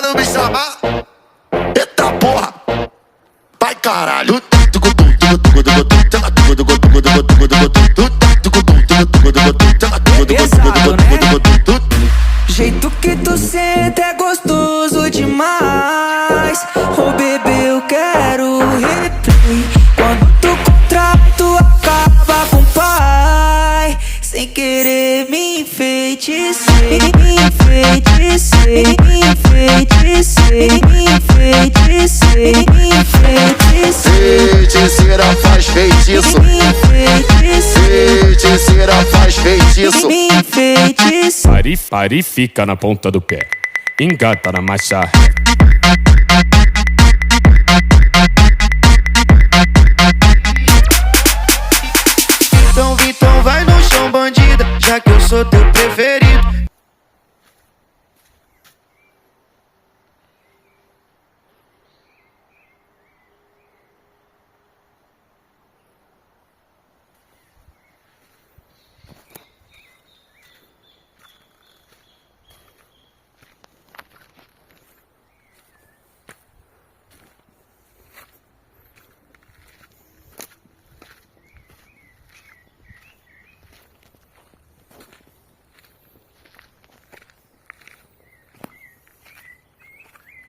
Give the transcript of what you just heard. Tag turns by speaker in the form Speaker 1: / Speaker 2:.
Speaker 1: quando me chamar, eita porra, vai caralho.
Speaker 2: Jeito que tu senta é gostoso demais. Oh bebê, eu quero replay. Quando tu contrato acaba com o pai. Sem querer me enfeitiçei, me enfeitiçei, me enfeitiçei, me enfeitiçei, me enfeitiçei.
Speaker 1: Feiticeira faz feitiço,
Speaker 2: Me enfeitiçei,
Speaker 1: feiticeira faz feitiço.
Speaker 2: me enfeitiçei.
Speaker 3: Pare, fica na ponta do pé, engata na marcha.
Speaker 2: Então vai no chão, bandida, já que eu sou teu